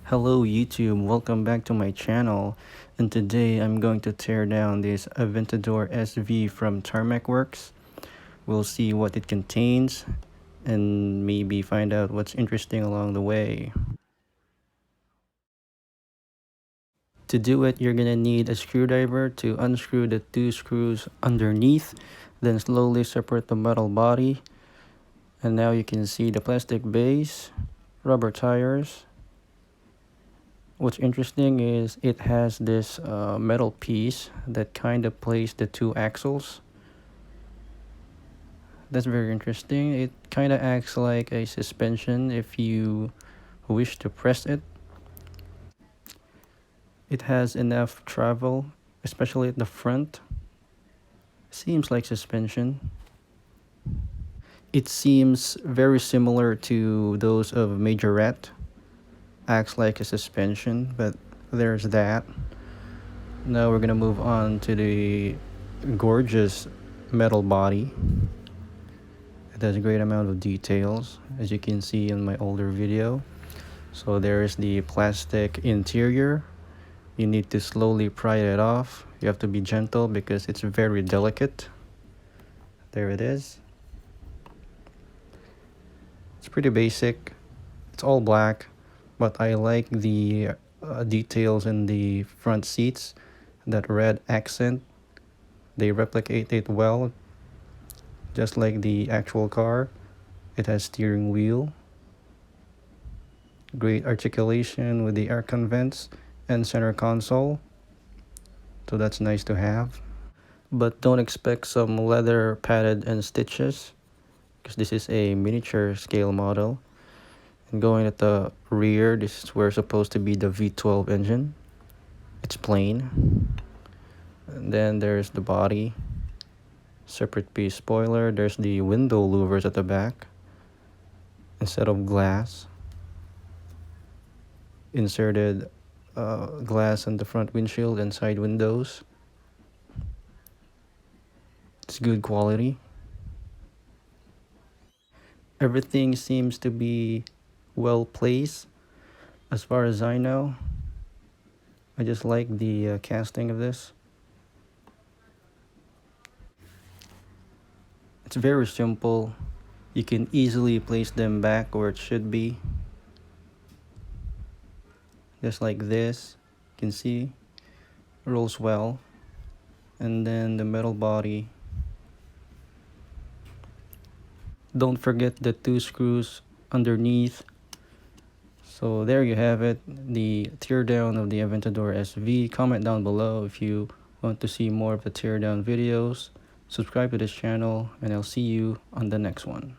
Hello YouTube, welcome back to my channel, and today I'm going to tear down this Aventador SV from Tarmac Works. We'll see what it contains and maybe find out what's interesting along the way. To do it, you're gonna need a screwdriver to unscrew the two screws underneath, then slowly separate the metal body. And now you can see the plastic base, rubber tires. What's interesting is it has this metal piece that kind of plays the two axles. That's very interesting. It kind of acts like a suspension if you wish to press it. It has enough travel, especially at the front. Seems like suspension. It seems very similar to those of Majorette. Acts like a suspension, but there's that. Now we're gonna move on to the gorgeous metal body. It has a great amount of details, as you can see in my older video. So there is the plastic interior. You need to slowly pry it off. You have to be gentle because it's very delicate. There it is. It's pretty basic. It's all black, but I like the details in the front seats. That red accent, they replicate it well, just like the actual car. It has steering wheel, great articulation with the air vents and center console, so that's nice to have. But don't expect some leather padded and stitches, because this is a miniature scale model. And going at the rear, this is where it's supposed to be the V12 engine. It's plain. And then there's the body, separate piece spoiler. There's the window louvers at the back instead of glass. Inserted glass on the front windshield and side windows. It's good quality. Everything seems to be well placed as far as I know. I just like the casting of this. It's very simple. You can easily place them back where it should be. Just like this. You can see rolls well. And then the metal body. Don't forget the two screws underneath. So there you have it, the teardown of the Aventador SV. Comment down below if you want to see more of the teardown videos. Subscribe to this channel, and I'll see you on the next one.